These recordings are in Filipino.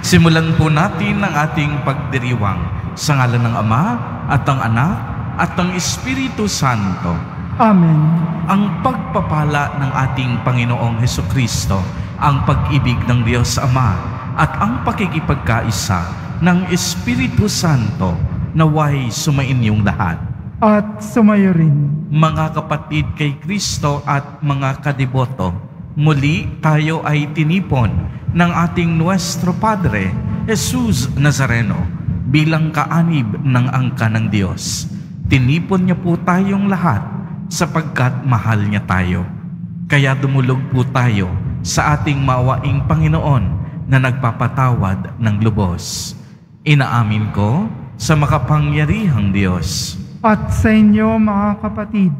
Simulan po natin ang ating pagdiriwang sa ngalan ng Ama at ng Anak at ng Espiritu Santo. Amen. Ang pagpapala ng ating Panginoong Hesukristo, ang pag-ibig ng Diyos Ama at ang pakikipagkaisa ng Espiritu Santo naway sumainyong lahat. At sumayo rin. Mga kapatid kay Kristo at mga kadiboto, muli tayo ay tinipon ng ating Nuestro Padre, Jesus Nazareno, bilang kaanib ng angka ng Diyos. Tinipon niya po tayong lahat sapagkat mahal niya tayo. Kaya dumulog po tayo sa ating mawaing Panginoon na nagpapatawad ng lubos. Inaamin ko sa makapangyarihang Diyos. At sa inyo mga kapatid,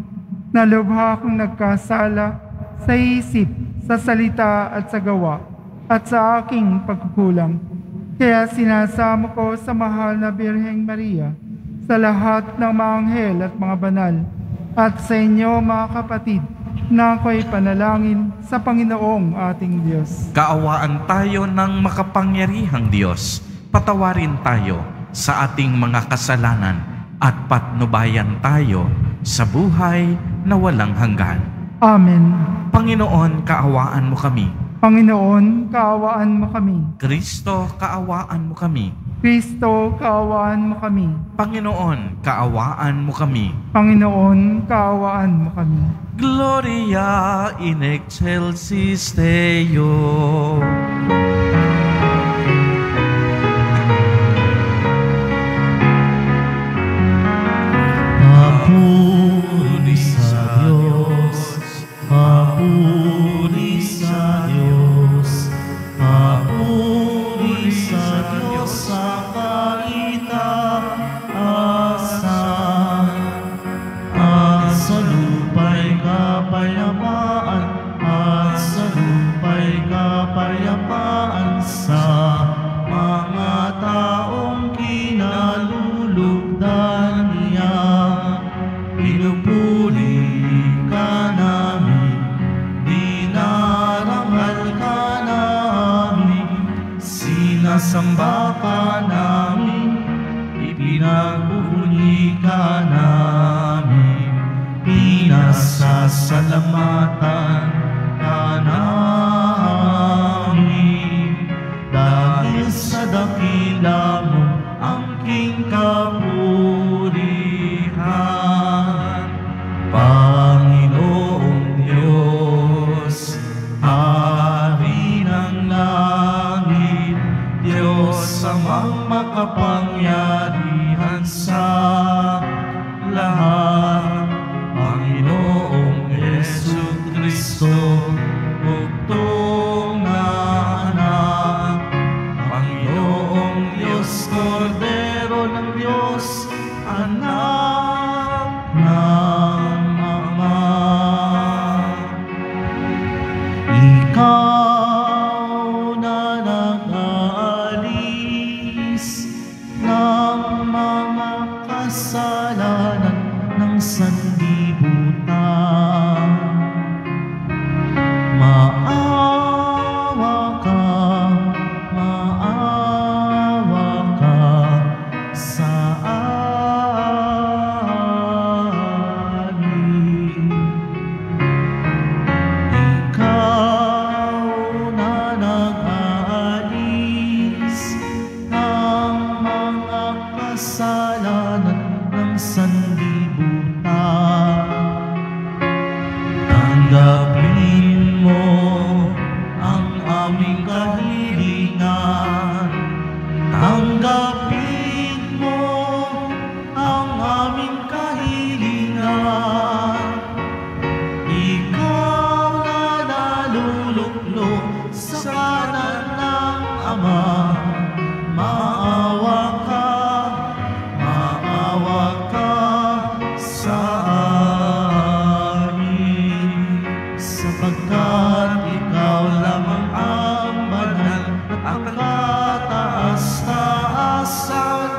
na lubha akong nagkasala sa isip, sa salita at sa gawa, at sa aking pagkukulang. Kaya sinasamo ko sa mahal na Birheng Maria, sa lahat ng mga anghel at mga banal, at sa inyo mga kapatid, na ako'y panalangin sa Panginoong ating Diyos. Kaawaan tayo ng makapangyarihang Diyos. Patawarin tayo sa ating mga kasalanan at patnubayan tayo sa buhay na walang hanggan. Amen. Panginoon, kaawaan mo kami. Panginoon, kaawaan mo kami. Kristo, kaawaan mo kami. Kristo, kaawaan mo kami. Panginoon, kaawaan mo kami. Panginoon, kaawaan mo kami. Gloria in excelsis Deo. Papuri sa Diyos, papuri sa Diyos, papuri sa Diyos sa kaitaasan, at sa lupa'y kapayapaan, at sa lupa'y kapayapaan sa mga taong kinalulugdan niya. Pinupuri ka namin, dinarangal ka namin, sinasamba ka namin, ipinagbubuli ka namin, pinasasalamatan ka namin. Dahil sa dakila mo ang king kapurihan, Panginoong Diyos, Hari ng langit, Diyos amang makapangyarihan sa lahat, Panginoong Hesukristo, bugtong na anak, Panginoong Diyos, Kordero ng Diyos, anak ng Ama. Ikaw na nag-aalis ng mga kasalanan ng sanlibutan, maawa ka sa amin. Ikaw na nag-aalis ng mga kasalanan ng sanlibutan, tanggapin mo ang aming kahilingan, tanggapin mo ang aming kahilingan. Ikaw na naluluklok sa kanan ng Ama, maawa ka sa amin, sapagkat ikaw lamang ang banal at kataas-taasan.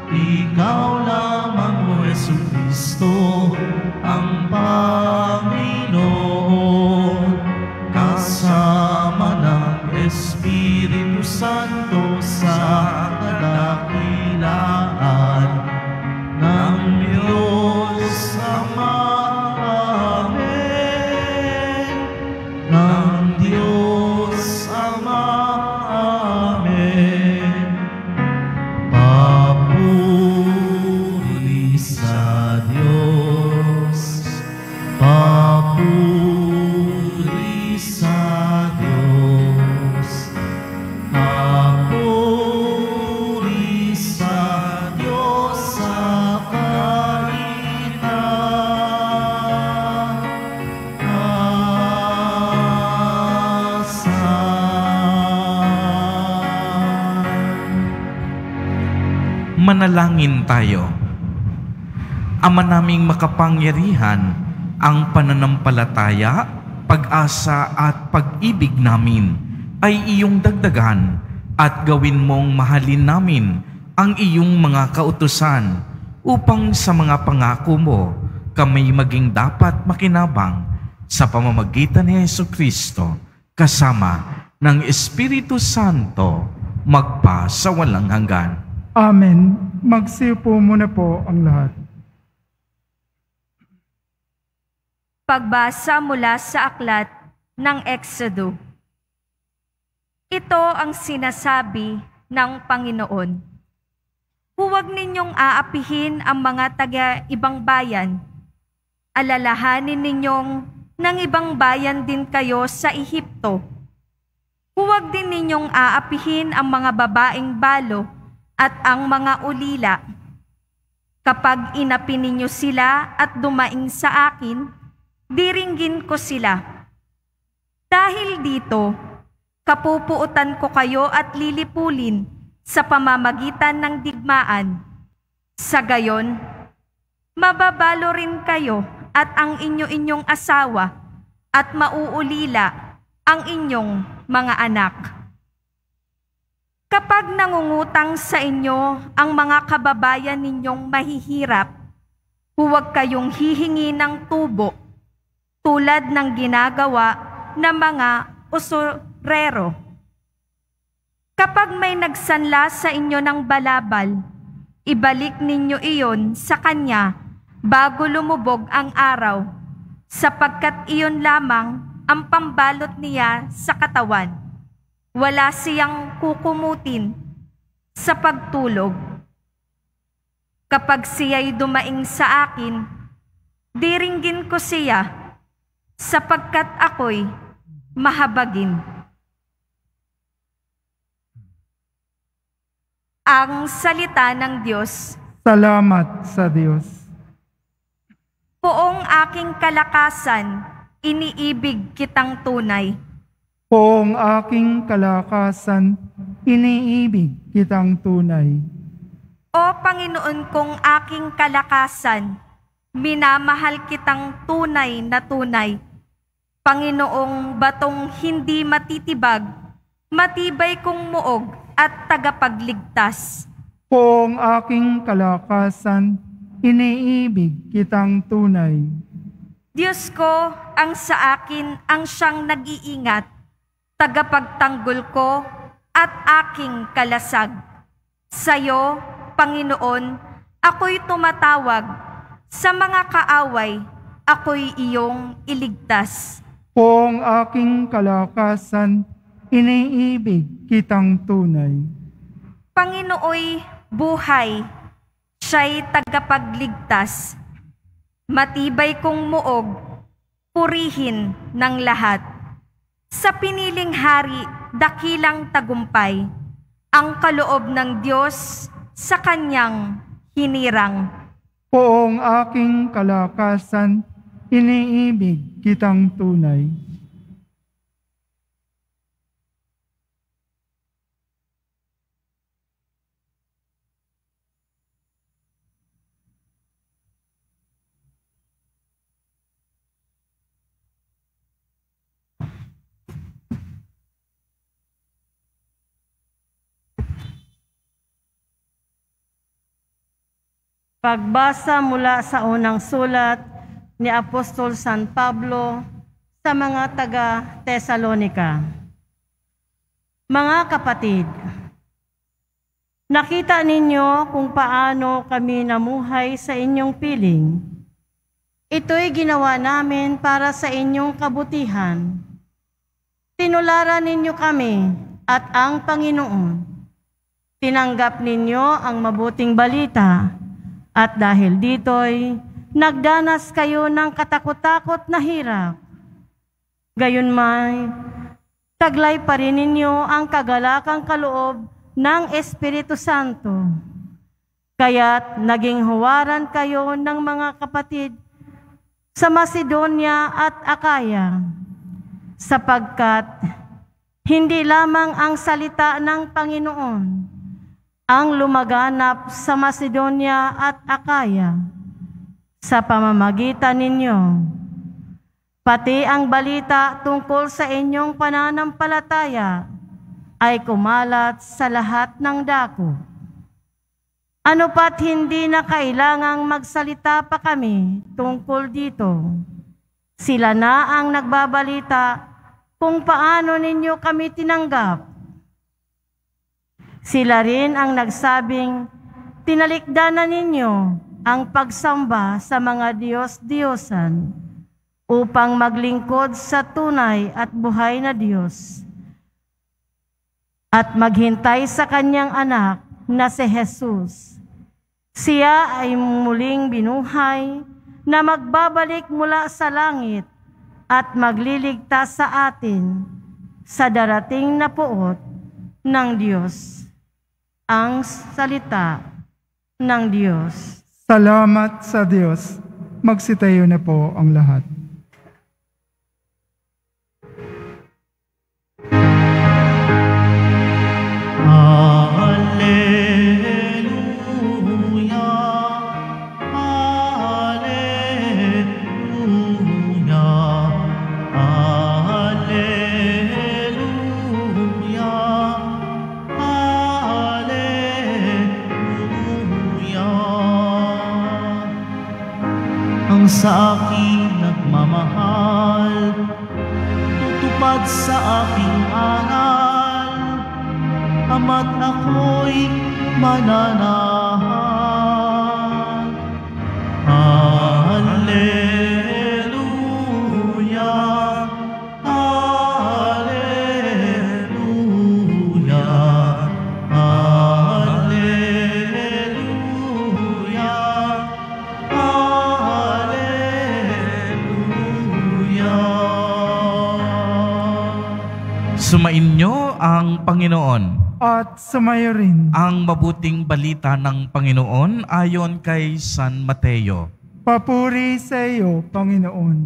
Ikaw lamang, O Jesucristo, ang Panginoon, kasama ng Espiritu Santo Manalangin tayo. Ama naming makapangyarihan, ang pananampalataya, pag-asa at pag-ibig namin ay iyong dagdagan at gawin mong mahalin namin ang iyong mga kautusan upang sa mga pangako mo kami maging dapat makinabang sa pamamagitan ni Jesucristo kasama ng Espiritu Santo magpa sa walang hanggan. Amen. Magsiupo muna po ang lahat. Pagbasa mula sa aklat ng Exodo. Ito ang sinasabi ng Panginoon. Huwag ninyong aapihin ang mga taga-ibang bayan. Alalahanin ninyong ng ibang bayan din kayo sa Ehipto. Huwag din ninyong aapihin ang mga babaeng balo at ang mga ulila. Kapag inapi ninyo sila at dumaing sa akin, diringgin ko sila. Dahil dito, kapupuutan ko kayo at lilipulin sa pamamagitan ng digmaan. Sa gayon, mababalo rin kayo at ang inyo-inyong asawa at mauulila ang inyong mga anak. Kapag nangungutang sa inyo ang mga kababayan ninyong mahihirap, huwag kayong hihingi ng tubo tulad ng ginagawa ng mga usurero. Kapag may nagsanla sa inyo ng balabal, ibalik ninyo iyon sa kanya bago lumubog ang araw, sapagkat iyon lamang ang pambalot niya sa katawan. Wala siyang kukumutin sa pagtulog. Kapag siya'y dumaing sa akin, diringgin ko siya, sapagkat ako'y mahabagin. Ang salita ng Diyos. Salamat sa Diyos. Poong aking kalakasan, iniibig kitang tunay. Poong aking kalakasan, iniibig kitang tunay. O Panginoon kong aking kalakasan, minamahal kitang tunay na tunay. Panginoong batong hindi matitibag, matibay kong muog at tagapagligtas. Poong aking kalakasan, iniibig kitang tunay. Diyos ko ang sa akin ang siyang nag-iingat, tagapagtanggol ko at aking kalasag. Sa'yo, Panginoon, ako'y tumatawag. Sa mga kaaway, ako'y iyong iligtas. Poong aking kalakasan, iniibig kitang tunay. Panginooy buhay, siya'y tagapagligtas. Matibay kong muog, purihin ng lahat. Sa piniling hari, dakilang tagumpay, ang kaloob ng Diyos sa kanyang hinirang. Poong aking kalakasan, iniibig kitang tunay. Pagbasa mula sa unang sulat ni Apostol San Pablo sa mga taga-Tesalonika. Mga kapatid, nakita ninyo kung paano kami namuhay sa inyong piling. Ito'y ginawa namin para sa inyong kabutihan. Tinularan ninyo kami at ang Panginoon. Tinanggap ninyo ang mabuting balita. At dahil dito'y nagdanas kayo ng katakot-takot na hirap. Gayunmay, taglay pa rin ninyo ang kagalakang kaloob ng Espiritu Santo. Kaya't naging huwaran kayo ng mga kapatid sa Macedonia at Akaya, sapagkat hindi lamang ang salita ng Panginoon, ang lumaganap sa Macedonia at Akaya sa pamamagitan ninyo. Pati ang balita tungkol sa inyong pananampalataya ay kumalat sa lahat ng dako. Ano pat hindi na kailangang magsalita pa kami tungkol dito. Sila na ang nagbabalita kung paano ninyo kami tinanggap. Sila rin ang nagsabing tinalikdan na ninyo ang pagsamba sa mga Diyos-Diyosan upang maglingkod sa tunay at buhay na Diyos at maghintay sa kanyang anak na si Jesus. Siya ay muling binuhay na magbabalik mula sa langit at magliligtas sa atin sa darating na puot ng Diyos. Ang salita ng Diyos. Salamat sa Diyos. Magsitayo na po ang lahat. Sa aking nagmamahal, tutupad sa aking aral, ama't ako'y mananahan. Alleluia, Alleluia, Sumainyo ang Panginoon. At sumayo rin. Ang mabuting balita ng Panginoon ayon kay San Mateo. Papuri sa iyo, Panginoon.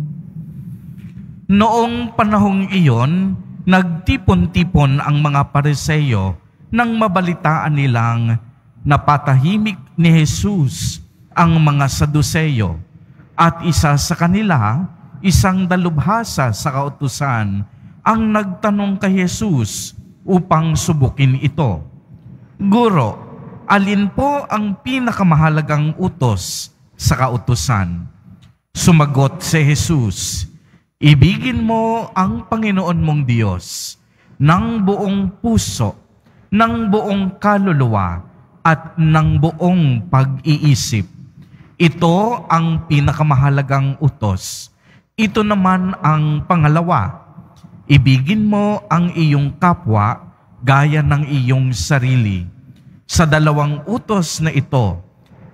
Noong panahong iyon, nagtipon-tipon ang mga Pariseo nang mabalitaan nilang napatahimik ni Jesus ang mga Saduseyo at isa sa kanila, isang dalubhasa sa kautusan, ang nagtanong kay Jesus upang subukin ito. Guro, alin po ang pinakamahalagang utos sa kautusan? Sumagot si Jesus, ibigin mo ang Panginoon mong Diyos ng buong puso, ng buong kaluluwa, at ng buong pag-iisip. Ito ang pinakamahalagang utos. Ito naman ang pangalawa, ibigin mo ang iyong kapwa gaya ng iyong sarili. Sa dalawang utos na ito,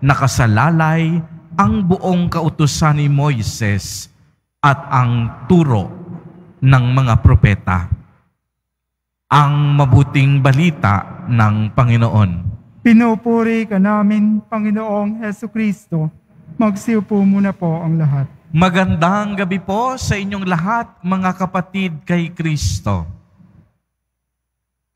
nakasalalay ang buong kautusan ni Moises at ang turo ng mga propeta. Ang mabuting balita ng Panginoon. Pinupuri ka namin, Panginoong Hesukristo. Magsiupo muna po ang lahat. Magandang gabi po sa inyong lahat, mga kapatid kay Kristo.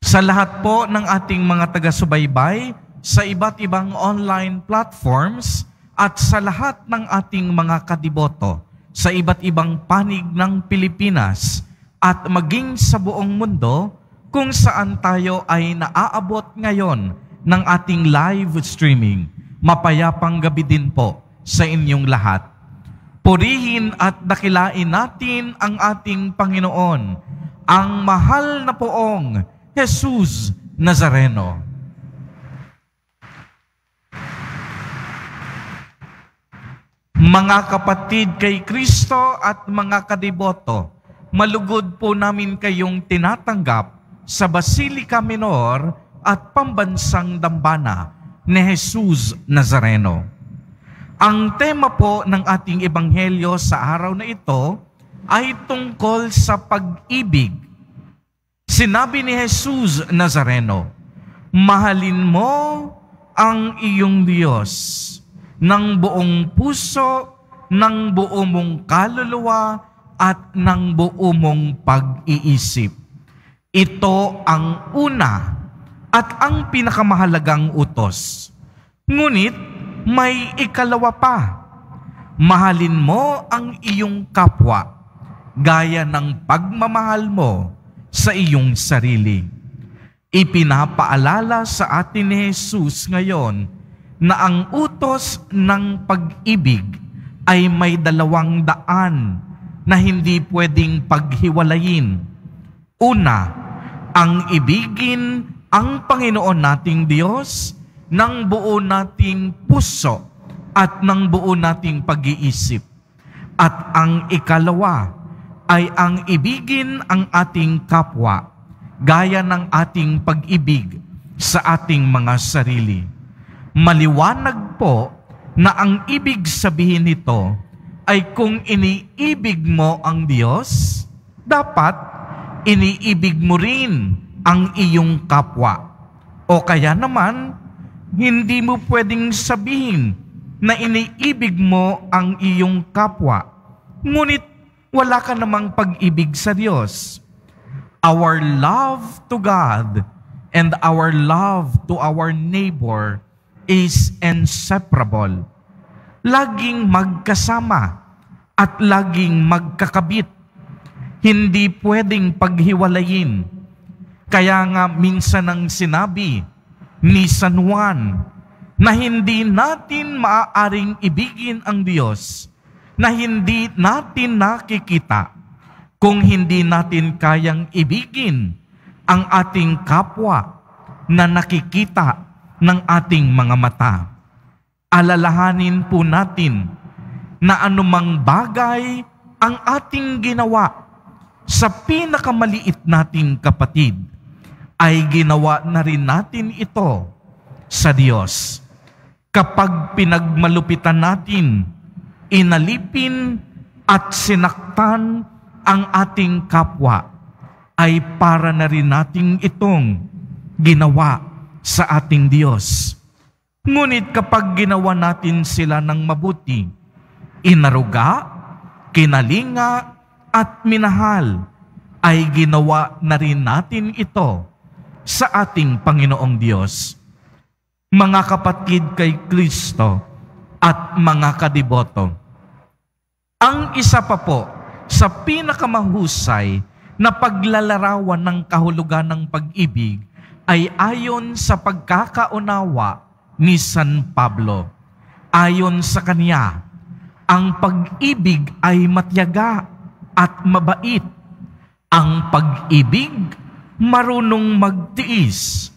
Sa lahat po ng ating mga taga-subaybay, sa iba't ibang online platforms, at sa lahat ng ating mga kadiboto, sa iba't ibang panig ng Pilipinas, at maging sa buong mundo, kung saan tayo ay naaabot ngayon ng ating live streaming. Mapayapang gabi din po sa inyong lahat. Purihin at dakilain natin ang ating Panginoon, ang mahal na poong Jesus Nazareno. Mga kapatid kay Kristo at mga kadiboto, malugod po namin kayong tinatanggap sa Basilica Minor at Pambansang Dambana ni Jesus Nazareno. Ang tema po ng ating ebanghelyo sa araw na ito ay tungkol sa pag-ibig. Sinabi ni Jesus Nazareno, mahalin mo ang iyong Diyos ng buong puso, ng buong mong kaluluwa, at ng buong mong pag-iisip. Ito ang una at ang pinakamahalagang utos. Ngunit may ikalawa pa. Mahalin mo ang iyong kapwa, gaya ng pagmamahal mo sa iyong sarili. Ipinapaalala sa atin ni Jesus ngayon na ang utos ng pag-ibig ay may 2 daan na hindi pwedeng paghiwalayin. Una, ang ibigin ang Panginoon nating Diyos ng buo nating puso at ng buo nating pag-iisip. At ang ikalawa ay ang ibigin ang ating kapwa, gaya ng ating pag-ibig sa ating mga sarili. Maliwanag po na ang ibig sabihin nito ay kung iniibig mo ang Diyos, dapat iniibig mo rin ang iyong kapwa. O kaya naman, hindi mo pwedeng sabihin na iniibig mo ang iyong kapwa, ngunit wala ka namang pag-ibig sa Diyos. Our love to God and our love to our neighbor is inseparable. Laging magkasama at laging magkakabit. Hindi pwedeng paghiwalayin. Kaya nga minsan ang sinabi ni San Juan na hindi natin maaaring ibigin ang Diyos na hindi natin nakikita kung hindi natin kayang ibigin ang ating kapwa na nakikita ng ating mga mata. Alalahanin po natin na anumang bagay ang ating ginawa sa pinakamaliit nating kapatid, ay ginawa na rin natin ito sa Diyos. Kapag pinagmalupitan natin, inalipin at sinaktan ang ating kapwa, ay para na rin natin itong ginawa sa ating Diyos. Ngunit kapag ginawa natin sila ng mabuti, inaruga, kinalinga, at minahal, ay ginawa na rin natin ito sa ating Panginoong Diyos. Mga kapatid kay Kristo at mga kadiboto, ang isa pa po sa pinakamahusay na paglalarawan ng kahulugan ng pag-ibig ay ayon sa pagkakaunawa ni San Pablo. Ayon sa kanya, ang pag-ibig ay matyaga at mabait. Ang pag-ibig marunong magtiis.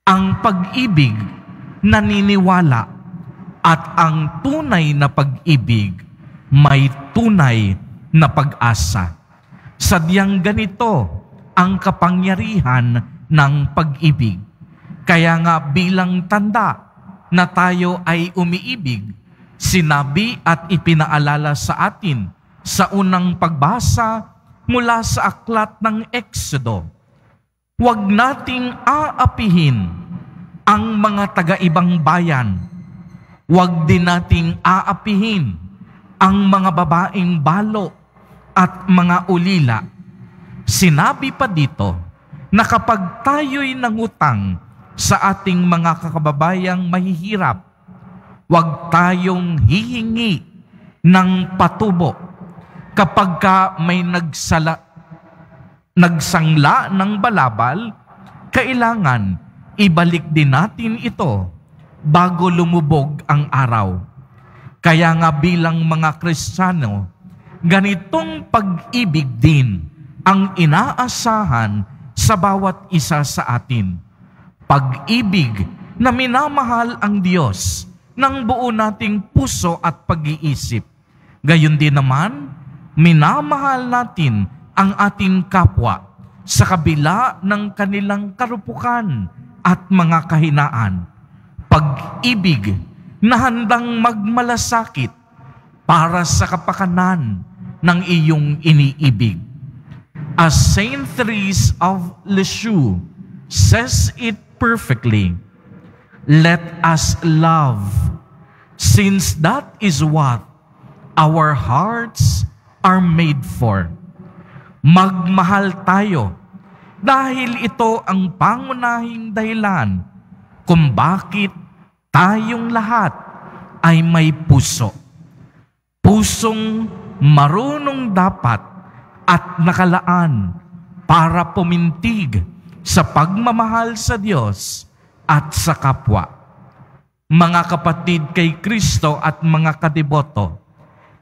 Ang pag-ibig naniniwala. At ang tunay na pag-ibig may tunay na pag-asa. Sadyang ganito ang kapangyarihan ng pag-ibig. Kaya nga bilang tanda na tayo ay umiibig, sinabi at ipinaalala sa atin sa unang pagbasa mula sa aklat ng Exodo, huwag nating aapihin ang mga taga-ibang bayan. Huwag din nating aapihin ang mga babaeng balo at mga ulila. Sinabi pa dito na kapag tayo'y nangutang sa ating mga kakababayang mahihirap, huwag tayong hihingi ng patubo. Kapag ka may nagsangla ng balabal, kailangan ibalik din natin ito bago lumubog ang araw. Kaya nga bilang mga Kristiyano, ganitong pag-ibig din ang inaasahan sa bawat isa sa atin. Pag-ibig na minamahal ang Diyos ng buo nating puso at pag-iisip. Gayon din naman, minamahal natin ang ating kapwa sa kabila ng kanilang karupukan at mga kahinaan. Pag-ibig na handang magmalasakit para sa kapakanan ng iyong iniibig. As Saint Therese of Lisieux says it perfectly, let us love, since that is what our hearts are made for. Magmahal tayo, dahil ito ang pangunahing dahilan kung bakit tayong lahat ay may puso. Pusong marunong dapat at nakalaan para pumintig sa pagmamahal sa Diyos at sa kapwa. Mga kapatid kay Kristo at mga kadiboto,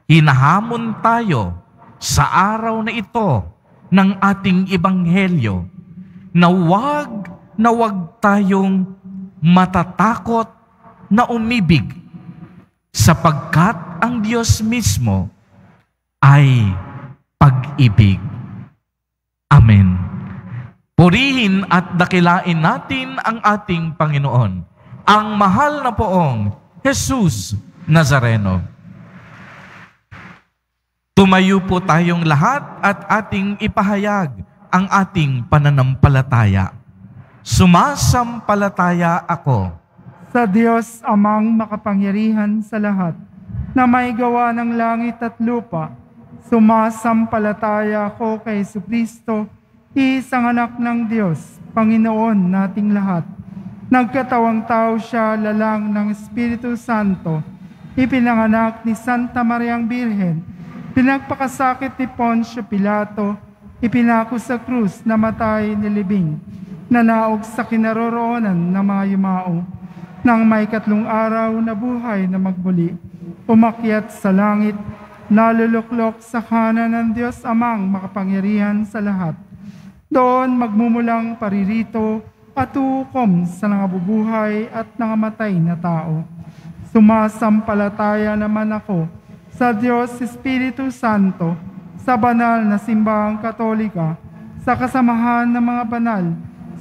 hinahamon tayo sa araw na ito ng ating ebanghelyo na wag tayong matatakot na umibig sapagkat ang Diyos mismo ay pag-ibig. Amen. Purihin at dakilain natin ang ating Panginoon, ang mahal na poong Jesus Nazareno. Tumayo po tayong lahat at ating ipahayag ang ating pananampalataya. Sumasampalataya ako sa Diyos amang makapangyarihan sa lahat, na may gawa ng langit at lupa. Sumasampalataya ako kay Jesucristo, isang anak ng Diyos, Panginoon nating lahat. Nagkatawang tao siya, lalang ng Espiritu Santo, ipinanganak ni Santa Mariang Birhen, pinagpakasakit ni Poncio Pilato, ipinako sa krus, namatay, nilibing, nanaog sa kinaroroonan ng mga yumao. Nang may 3 araw na buhay na magbuli, umakyat sa langit, naluluklok sa kanan ng Diyos amang makapangyarihan sa lahat. Doon magmumulang paririto at hukom sa nangabubuhay at nangamatay na tao. Sumasampalataya naman ako sa Diyos Espiritu Santo, sa banal na simbahang Katolika, sa kasamahan ng mga banal,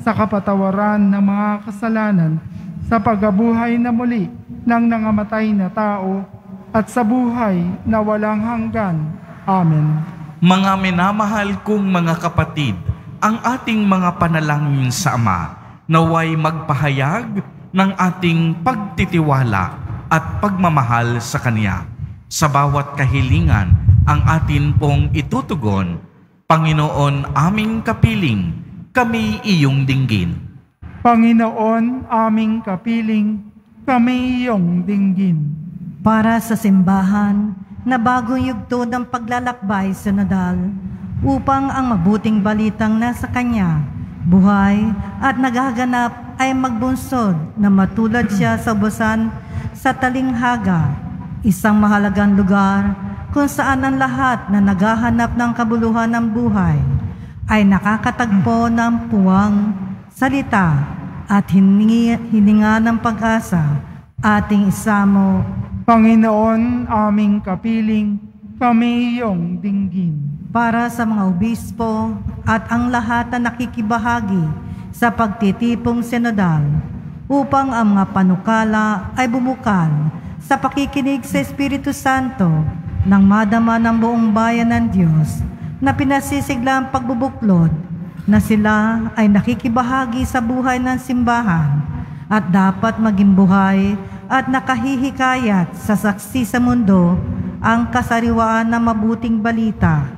sa kapatawaran ng mga kasalanan, sa pagkabuhay na muli ng nangamatay na tao, at sa buhay na walang hanggan. Amen. Mga minamahal kong mga kapatid, ang ating mga panalangin sa Ama naway magpahayag ng ating pagtitiwala at pagmamahal sa Kanya. Sa bawat kahilingan ang atin pong itutugon, Panginoon aming kapiling, kami iyong dinggin. Panginoon aming kapiling, kami iyong dinggin. Para sa simbahan na bagong yugto ng paglalakbay sinodal upang ang mabuting balitang nasa Kanya, buhay at nagaganap ay magbunsod na matulad siya sa ubusan sa talinghaga, isang mahalagang lugar kung saan ang lahat na naghahanap ng kabuluhan ng buhay ay nakakatagpo ng puwang salita at hininga ng pag-asa. Ating isamo, Panginoon aming kapiling, kami iyong dinggin. para sa mga obispo at ang lahat na nakikibahagi sa pagtitipong sinodal, upang ang mga panukala ay bumukal sa pakikinig sa Espiritu Santo nang madama ng buong bayan ng Diyos na pinasisigla ang pagbubuklod na sila ay nakikibahagi sa buhay ng simbahan at dapat maging buhay at nakahihikayat sa saksi sa mundo ang kasariwaan ng mabuting balita.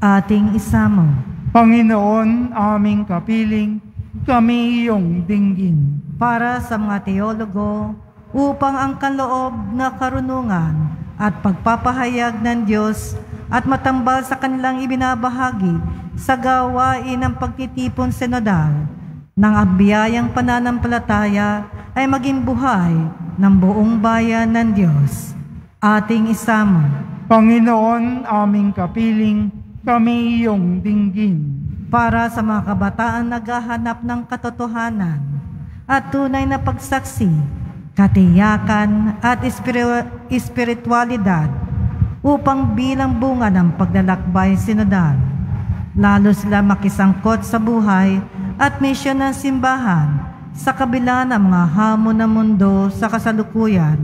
Ating isamo. Panginoon aming kapiling, kami iyong dinggin. Para sa mga teologo, upang ang kaloob na karunungan at pagpapahayag ng Diyos at matambal sa kanilang ibinabahagi sa gawain ng pagtitipon sinodal ng biyayang pananampalataya ay maging buhay ng buong bayan ng Diyos. Ating isama. Panginoon aming kapiling, kami iyong dinggin. Para sa mga kabataan naghahanap ng katotohanan at tunay na pagsaksi, katiyakan at espiritualidad upang bilang bunga ng paglalakbay sinodal, lalo sila makisangkot sa buhay at misyon ng simbahan sa kabila ng mga hamon ng mundo sa kasalukuyan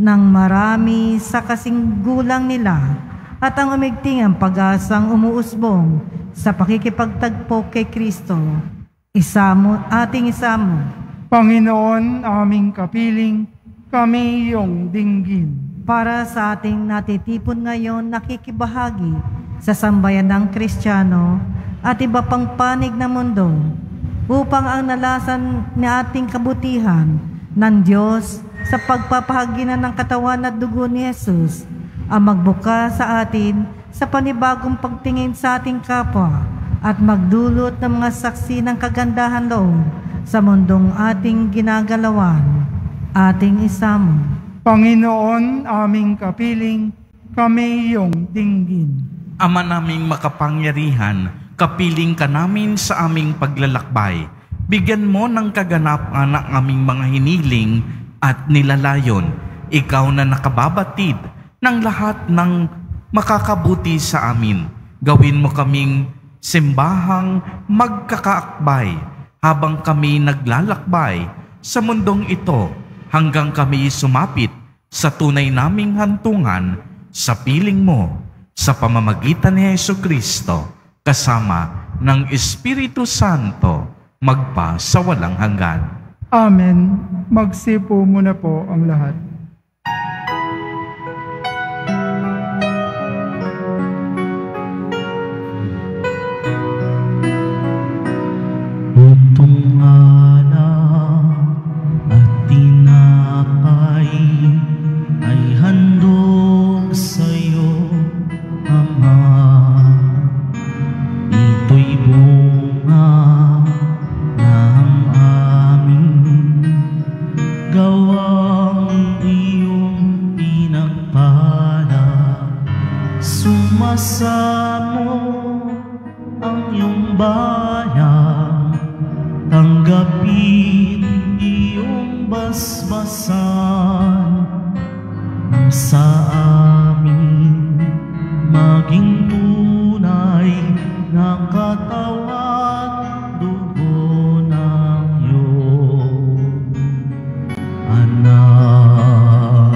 ng marami sa kasinggulang nila at ang umigting ang pag-asang umuusbong sa pakikipagtagpo kay Kristo. Ating isamo. Panginoon aming kapiling, kami iyong dinggin. Para sa ating natitipon ngayon nakikibahagi sa sambayan ng Kristiyano at iba pang panig ng mundo upang ang nalasan ni ating kabutihan ng Diyos sa pagpapahaginan ng katawan at dugo ni Jesus ang magbuka sa atin sa panibagong pagtingin sa ating kapwa at magdulot ng mga saksi ng kagandahan loob sa mundong ating ginagalawan. Ating isamo. Panginoon, aming kapiling, kami iyong dinggin. Ama naming makapangyarihan, kapiling ka namin sa aming paglalakbay. Bigyan mo ng kaganapan ang aming mga hiniling at nilalayon. Ikaw na nakababatid ng lahat ng makakabuti sa amin. Gawin mo kaming simbahang magkakaakbay habang kami naglalakbay sa mundong ito hanggang kami sumapit sa tunay naming hantungan sa piling mo sa pamamagitan ni Jesucristo kasama ng Espiritu Santo magpa sa walang hanggan. Amen. Magsipo muna po ang lahat. Butong alak at tinapay ay handog sa'yo, Ama. Ito'y bunga ng aming gawang iyong pinagpala. Sumasamo ang iyong bayan, tanggapin iyong basbasan nang sa amin maging tunay na katawan dugo ng iyong anak.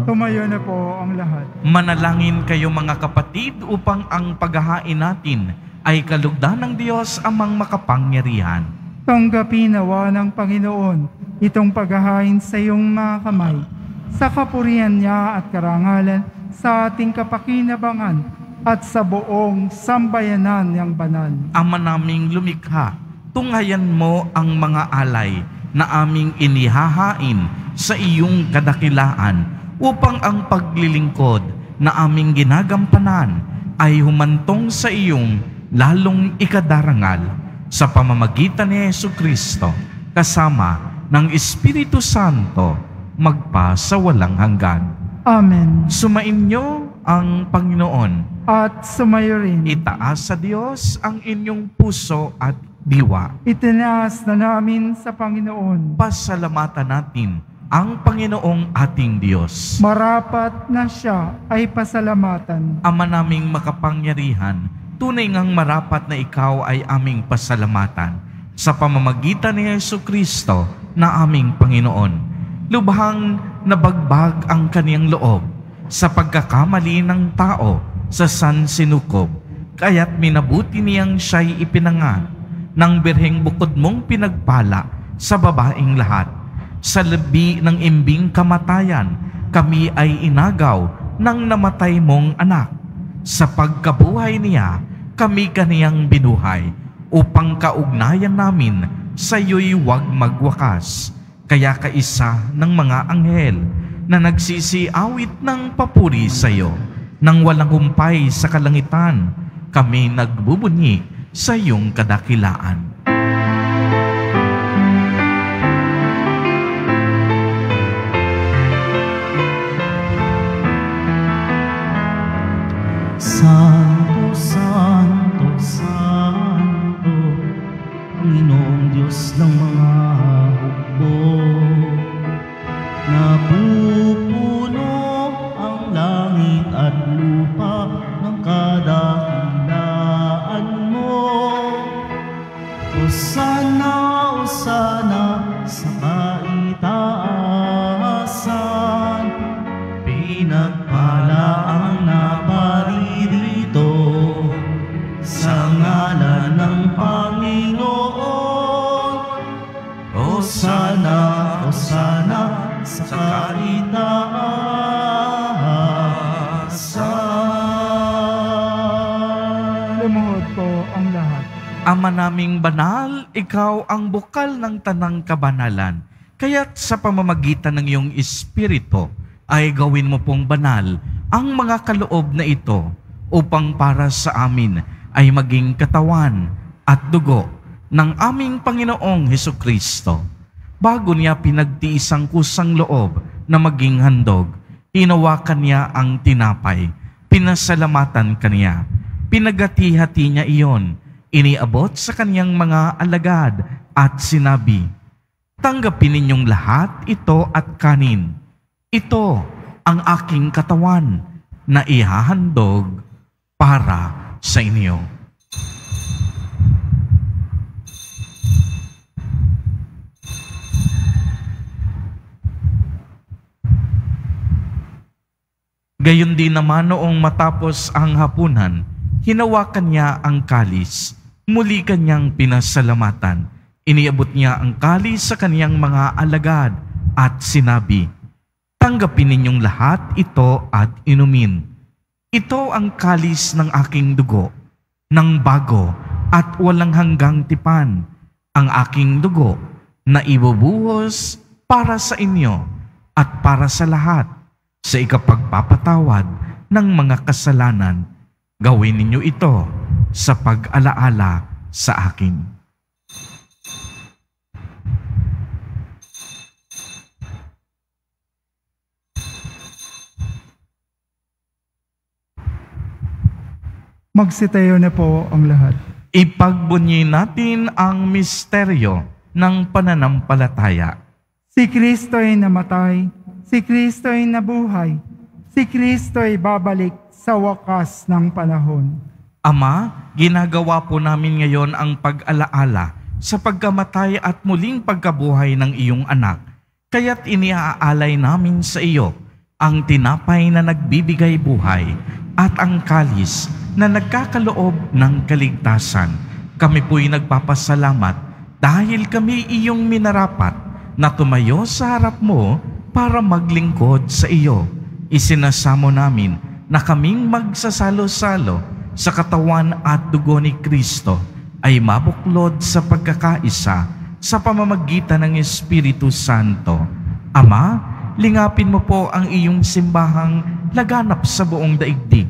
Tumayo na po ang lahat. Manalangin kayo mga kapatid upang ang paghahain natin ay kalugdan ng Diyos amang makapangyarihan. Tanggapin nawa ng Panginoon itong paghahain sa iyong mga kamay, sa kapurihan niya at karangalan, sa ating kapakinabangan at sa buong sambayanan niyang banal. Ama naming lumikha, tunghayan mo ang mga alay na aming inihahain sa iyong kadakilaan upang ang paglilingkod na aming ginagampanan ay humantong sa iyong lalong ikadarangal sa pamamagitan ni Jesucristo kasama ng Espiritu Santo magpa sa walang hanggan. Amen. Sumainyo ang Panginoon. At sumayo rin. Itaas sa Diyos ang inyong puso at diwa. Itinaas na namin sa Panginoon. Pasalamatan natin ang Panginoong ating Diyos. Marapat na siya ay pasalamatan. Ama naming makapangyarihan, tunay ngang marapat na ikaw ay aming pasalamatan sa pamamagitan ni Jesucristo na aming Panginoon. Lubhang nabagbag ang kaniyang loob sa pagkakamali ng tao sa sansinukob, kaya't minabuti niyang siya'y ipinanganak ng birheng bukod mong pinagpala sa babaeng lahat. Sa labi ng imbing kamatayan, kami ay inagaw ng namatay mong anak. Sa pagkabuhay niya, kami kaniyang binuhay, upang kaugnayan namin sa iyo'y huwag magwakas. Kaya kaisa ng mga anghel na nagsisiawit ng papuri sa iyo, nang walang humpay sa kalangitan, kami nagbubunyi sa iyong kadakilaan. Santo, Santo, Santo, Panginoong Diyos ng mga hukbo. Napupuno ang langit at lupa ng kadakilaan mo. Hosana, Hosana sa kaitaasan, pinagpala ang naparirito sa ngalan ng Panginoon. Hosana, Hosana sa kaitaasan. Lumuhod po Ama naming banal, ikaw ang bukal ng tanang kabanalan. Kaya't sa pamamagitan ng iyong Espiritu ay gawin mo pong banal ang mga kaloob na ito upang para sa amin ay maging katawan at dugo ng aming Panginoong Hesukristo. Bago niya pinagtiis ang kusang loob na maging handog, hinawakan niya ang tinapay, pinasalamatan kaniya, pinagati-hati niya iyon, iniabot sa kaniyang mga alagad at sinabi, "Tanggapin ninyong lahat ito at kanin. Ito ang aking katawan na ihahandog para sa inyo." Gayon din naman noong matapos ang hapunan, hinawakan niya ang kalis, muli kanyang pinasalamatan. Iniabot niya ang kalis sa kaniyang mga alagad at sinabi, "Tanggapin ninyong lahat ito at inumin. Ito ang kalis ng aking dugo, ng bago at walang hanggang tipan, ang aking dugo na ibubuhos para sa inyo at para sa lahat sa ikapagpapatawad ng mga kasalanan. Gawin ninyo ito sa pag-alaala sa akin." Magsitayo na po ang lahat. Ipagbunyi natin ang misteryo ng pananampalataya. Si Kristo ay namatay, si Kristo ay nabuhay, si Kristo ay babalik sa wakas ng panahon. Ama, ginagawa po namin ngayon ang pag-alaala sa pagkamatay at muling pagkabuhay ng iyong anak. Kaya't iniaalay namin sa iyo ang tinapay na nagbibigay buhay at ang kalis na nagkakaloob ng kaligtasan. Kami po'y nagpapasalamat dahil kami iyong minarapat na tumayo sa harap mo para maglingkod sa iyo. Isinasamo namin na kaming magsasalo-salo sa katawan at dugo ni Kristo ay mabuklod sa pagkakaisa sa pamamagitan ng Espiritu Santo. Ama, lingapin mo po ang iyong simbahang laganap sa buong daigdig.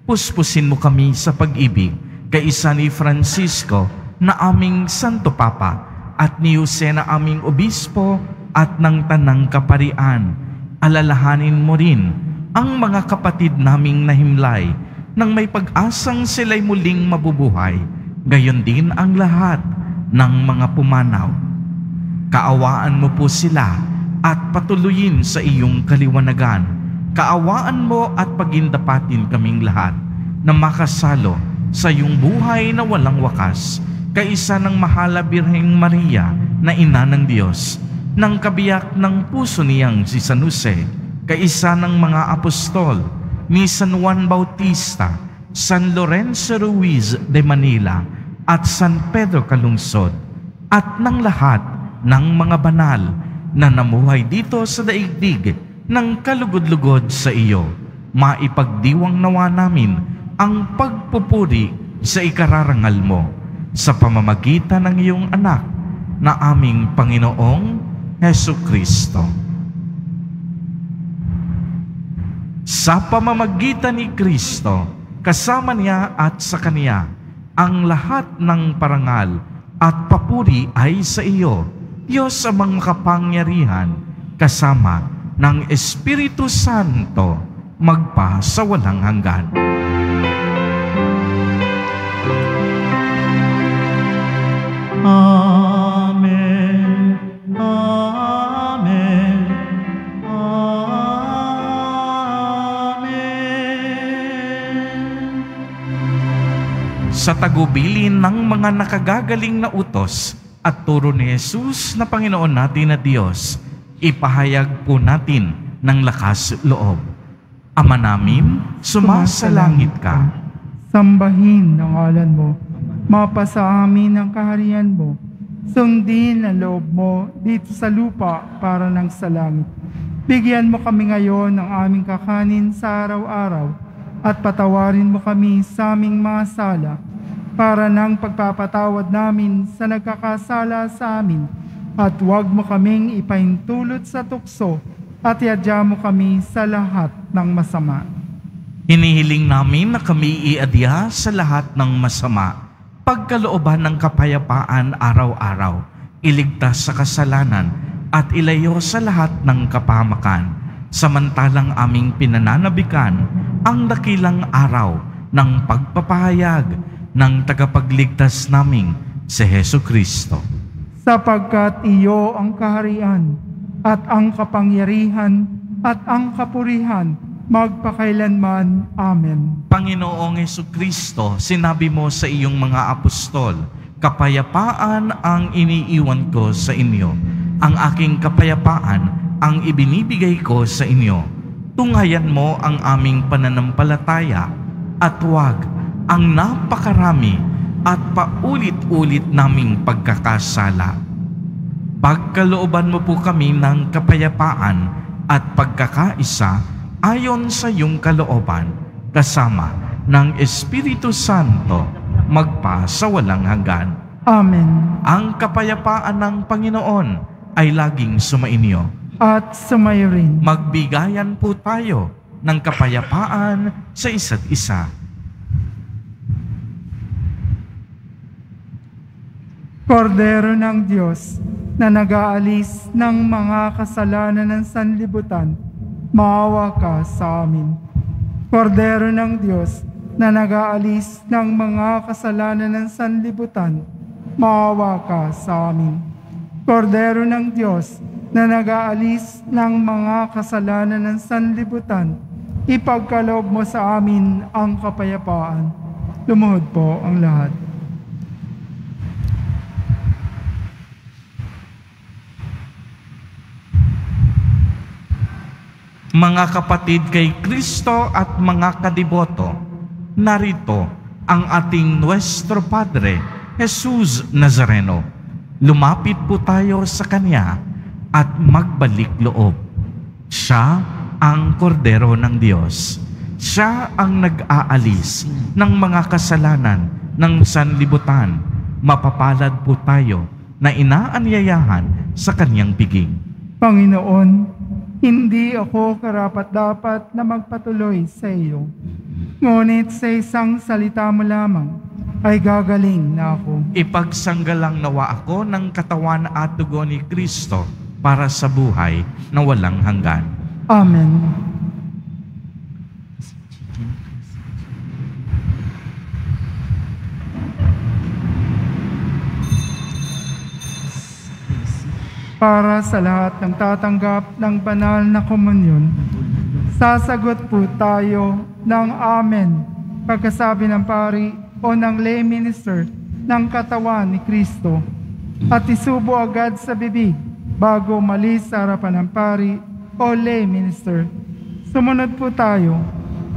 Puspusin mo kami sa pag-ibig kay isa ni Francisco na aming Santo Papa at ni Jose na aming Obispo at ng Tanang Kaparian. Alalahanin mo rin ang mga kapatid naming nahimlay nang may pag-asang sila'y muling mabubuhay. Gayon din ang lahat ng mga pumanaw. Kaawaan mo po sila at patuloyin sa iyong kaliwanagan. Kaawaan mo at pagindapatin kaming lahat na makasalo sa iyong buhay na walang wakas, kaisa ng Mahala Birheng Maria na Ina ng Diyos, ng kabiyak ng puso niyang si San Jose, kaisa ng mga apostol, ni San Juan Bautista, San Lorenzo Ruiz de Manila, at San Pedro Calungsod, at ng lahat ng mga banal na namuhay dito sa daigdig ng kalugod-lugod sa iyo. Maipagdiwang nawa namin ang pagpupuri sa ikararangal mo sa pamamagitan ng iyong anak na aming Panginoong Hesukristo. Sa pamamagitan ni Kristo, kasama niya at sa Kaniya, ang lahat ng parangal at papuri ay sa iyo, Diyos amang makapangyarihan, kasama ng Espiritu Santo, magpa sa walang hanggan. Amen. Amen. Amen. Sa tagubilin ng mga nakagagaling na utos at turo ni Jesus na Panginoon natin na Diyos, ipahayag po natin ng lakas loob. Ama namin, sumasalangit ka. Sambahin ang ngalan mo. Mapasa amin ang kaharian mo. Sundin ang loob mo dito sa lupa para ng sa langit. Bigyan mo kami ngayon ng aming kakanin sa araw-araw at patawarin mo kami sa aming mga sala para ng pagpapatawad namin sa nagkakasala sa amin, at huwag mo kaming ipahintulot sa tukso, at iadya mo kami sa lahat ng masama. Hinihiling namin na kami iadya sa lahat ng masama, pagkalooban ng kapayapaan araw-araw, iligtas sa kasalanan, at ilayo sa lahat ng kapahamakan, samantalang aming pinananabikan ang dakilang araw ng pagpapahayag ng tagapagligtas naming si Hesu Kristo. Sapagkat iyo ang kaharian, at ang kapangyarihan, at ang kapurihan, magpakailanman. Amen. Panginoong Hesu Kristo, sinabi mo sa iyong mga apostol, kapayapaan ang iniiwan ko sa inyo. Ang aking kapayapaan ang ibinibigay ko sa inyo. Tunghayan mo ang aming pananampalataya at huwag ang napakarami at paulit-ulit naming pagkakasala. Pagkalooban mo po kami ng kapayapaan at pagkakaisa ayon sa iyong kalooban, kasama ng Espiritu Santo, magpa sa walang hanggan. Amen. Ang kapayapaan ng Panginoon ay laging sumainyo. At sumayo rin. Magbigayan po tayo ng kapayapaan sa isa't isa. Kordero ng Diyos na nag-aalis ng mga kasalanan ng sanlibutan, maawa ka sa amin. Kordero ng Diyos na nag-aalis ng mga kasalanan ng sanlibutan, maawa ka sa amin. Kordero ng Diyos na nag-aalis ng mga kasalanan ng sanlibutan, ipagkaloob mo sa amin ang kapayapaan. Lumuhod po ang lahat. Mga kapatid kay Kristo at mga kadiboto, narito ang ating Nuestro Padre, Jesus Nazareno. Lumapit po tayo sa Kanya at magbalik loob. Siya ang kordero ng Diyos. Siya ang nag-aalis ng mga kasalanan ng sanlibutan. Mapapalad po tayo na inaanyayahan sa Kanyang biging. Panginoon, hindi ako karapat-dapat na magpatuloy sa iyo. Ngunit sa isang salita mo lamang ay gagaling na ako. Ipagsanggalang nawa ako ng katawan at dugo ni Kristo para sa buhay na walang hanggan. Amen. Para sa lahat ng tatanggap ng banal na komunyon, sasagot po tayo ng Amen pagkasabi ng pari o ng lay minister ng katawan ni Kristo, at isubo agad sa bibig bago umalis sa harapan ng pari o lay minister. Sumunod po tayo.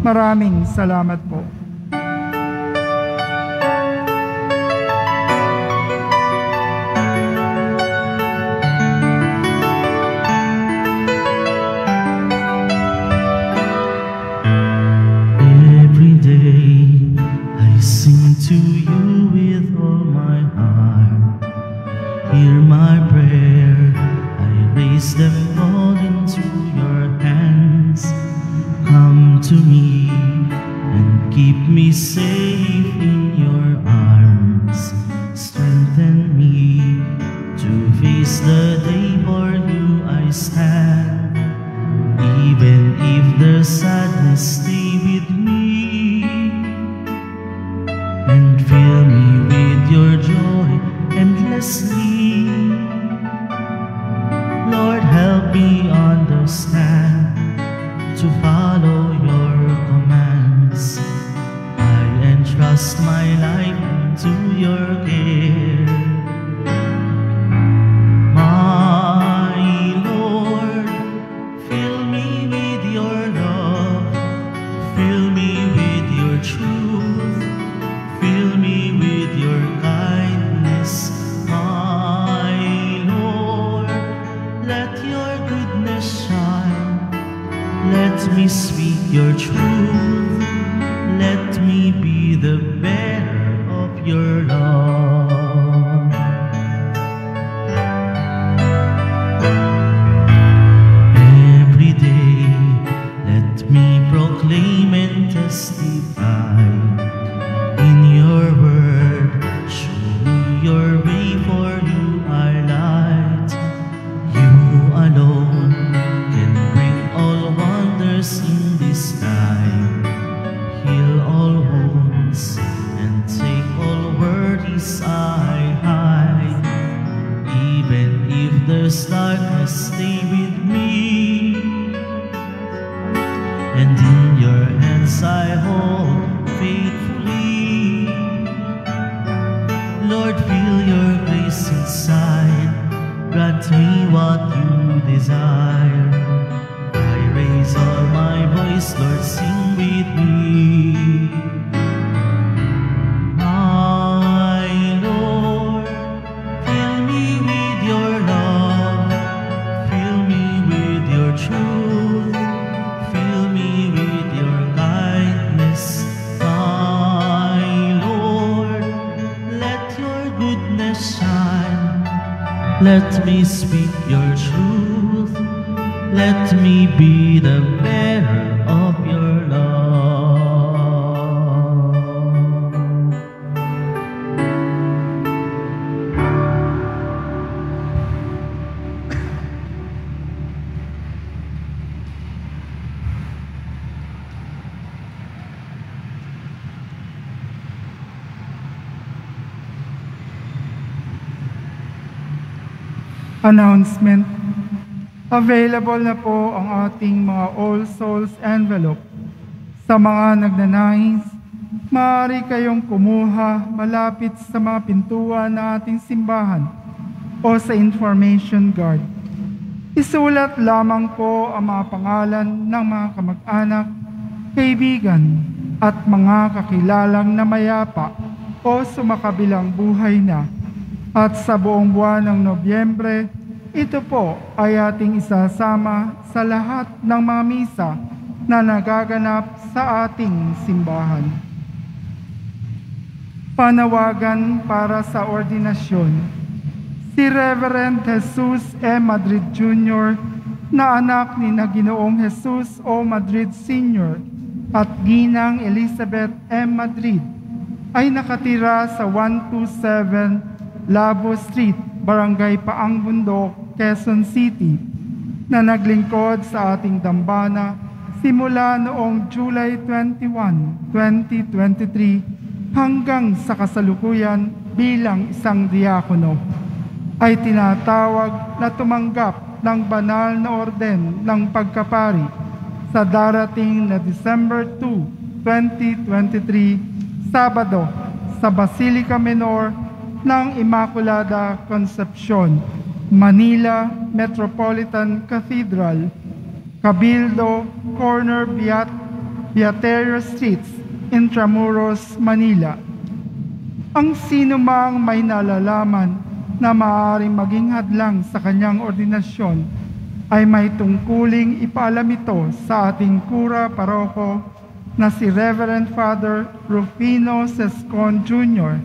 Maraming salamat po. To you with all my heart, hear my prayer, I raise them all into your hands. Come to me and keep me safe in your arms. Strengthen me to face the day for you I stand. Even if the sadness stay with me, and fill me with your joy endlessly. Lord, help me understand to follow your commands. I entrust my life into your care. My Lord, fill me with your love, fill me with your truth, fill me with your kindness, my Lord. Let your goodness shine. Let me speak your truth. Let me be the bearer of your there's darkness, stay with me. And in your hands I hold faithfully. Lord, feel your grace inside. Grant me what you desire. I raise all my voice, Lord, sing with me. My Lord, fill me with your love. Fill me with your truth. Fill me with your kindness. My Lord, let your goodness shine. Let me speak your truth. Let me be the bearer of your love. Announcement. Available na po ang ating mga All Souls envelope. Sa mga nagnanais, maaari kayong kumuha malapit sa mga pintuan ng ating simbahan o sa information guard. Isulat lamang po ang mga pangalan ng mga kamag-anak, kaibigan at mga kakilalang na mayapa o sumakabilang buhay na. At sa buong buwan ng Nobyembre, ito po ay ating isasama sa lahat ng mga misa na nagaganap sa ating simbahan. Panawagan para sa ordinasyon. Si Reverend Jesus E. Madrid Jr. na anak ni Ginoong Jesus O. Madrid Sr. at Ginang Elizabeth M. Madrid ay nakatira sa 127 Labo Street, Barangay Paang Bundok, Quezon City, na naglingkod sa ating dambana simula noong July 21, 2023 hanggang sa kasalukuyan bilang isang diakono, ay tinatawag na tumanggap ng banal na orden ng pagkapari sa darating na December 2, 2023, Sabado, sa Basilica Menor ng Immaculada Concepcion, Manila Metropolitan Cathedral, Cabildo, Corner Beaterio Streets, Intramuros, Manila. Ang sinumang may nalalaman na maaaring maging hadlang sa kanyang ordinasyon ay may tungkuling ipaalam ito sa ating kura paroko na si Reverend Father Rufino Sescon Jr.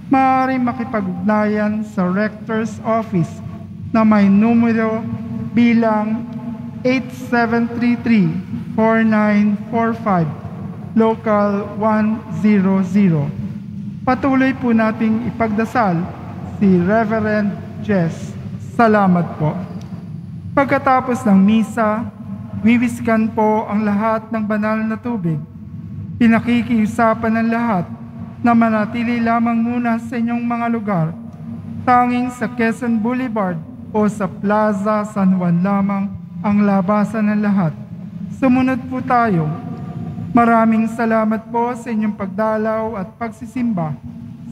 Maaari makipag-ugnayan sa Rector's Office na may numero bilang 8733-4945, Local 100. Patuloy po nating ipagdasal si Reverend Jess. Salamat po. Pagkatapos ng misa, wiwiskan po ang lahat ng banal na tubig. Pinakikiusapan ng lahat na manatili lamang muna sa inyong mga lugar. Tanging sa Quezon Boulevard o sa Plaza San Juan lamang ang labasan ng lahat. Sumunod po tayo. Maraming salamat po sa inyong pagdalaw at pagsisimba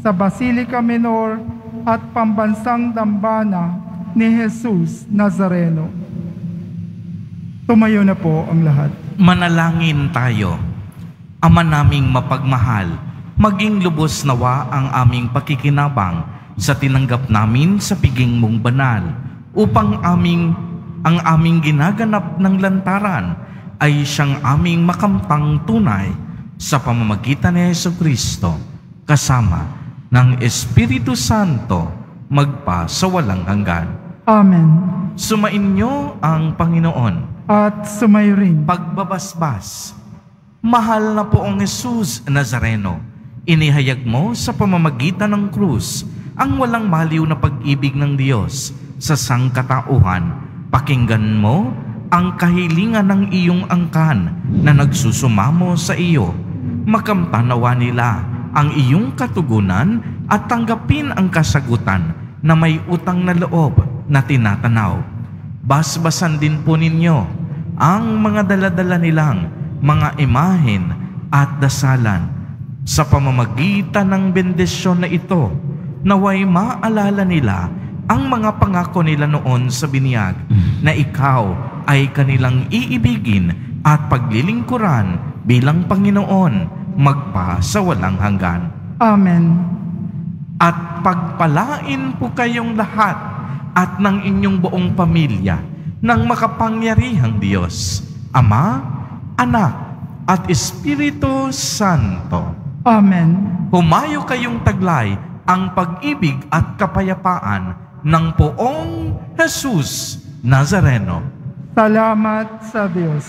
sa Basilica Menor at Pambansang Dambana ni Jesus Nazareno. Tumayo na po ang lahat. Manalangin tayo. Ama naming mapagmahal, maging lubos nawa ang aming pakikinabang sa tinanggap namin sa piging mong banal, upang ang aming ginaganap ng lantaran ay siyang aming makamtang tunay sa pamamagitan ni Jesucristo, kasama ng Espiritu Santo, magpa sa walang hanggan. Amen. Sumainyo ang Panginoon. At sumayo rin. Pagbabasbas. Mahal na poong Jesus Nazareno, inihayag mo sa pamamagitan ng krus ang walang maliw na pag-ibig ng Diyos sa sangkatauhan. Pakinggan mo ang kahilingan ng iyong angkan na nagsusumamo sa iyo. Makamtanawa nila ang iyong katugunan at tanggapin ang kasagutan na may utang na loob na tinatanaw. Basbasan din po ninyo ang mga daladala nilang mga imahen at dasalan. Sa pamamagitan ng bendisyon na ito, naway maalala nila ang mga pangako nila noon sa binyag na ikaw ay kanilang iibigin at paglilingkuran bilang Panginoon magpa sa walang hanggan. Amen. At pagpalain po kayong lahat at ng inyong buong pamilya ng makapangyarihang Diyos, Ama, Anak, at Espiritu Santo. Amen. Humayo kayong taglay ang pag-ibig at kapayapaan ng Poong Jesus Nazareno. Salamat sa Diyos.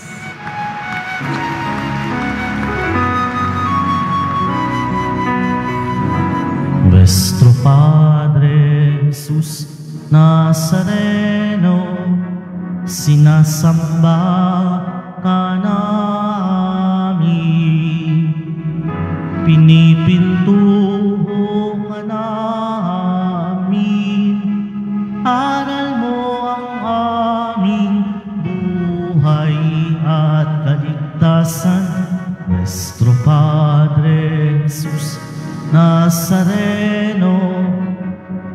Nuestro Padre Jesus Nazareno, sinasamba ka namin, pinipintuho ka namin, aral mo ang aming buhay at kaligtasan. Nuestro Padre Jesus Nazareno,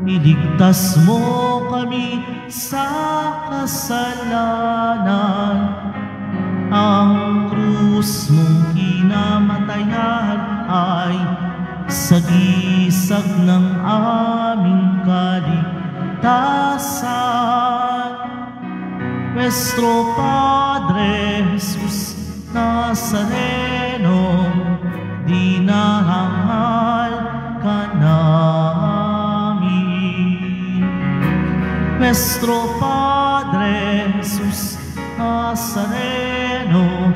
iligtas mo kami sa kasalanan. Ang krus mong kinamatayan ay sagisag ng aming kaligtasan. Nuestro Padre Jesus Nazareno, dinarangal ka namin. Nuestro Padre Jesus Nazareno,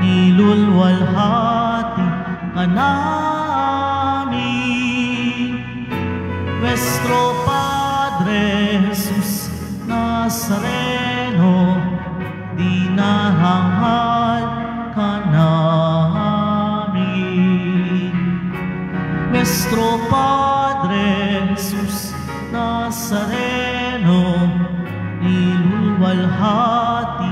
nilulwalhati ka namin. Nuestro Padre Jesus Nazareno, dinarangal ka namin. Nuestro Padre Jesus Nazareno, nilulwalhati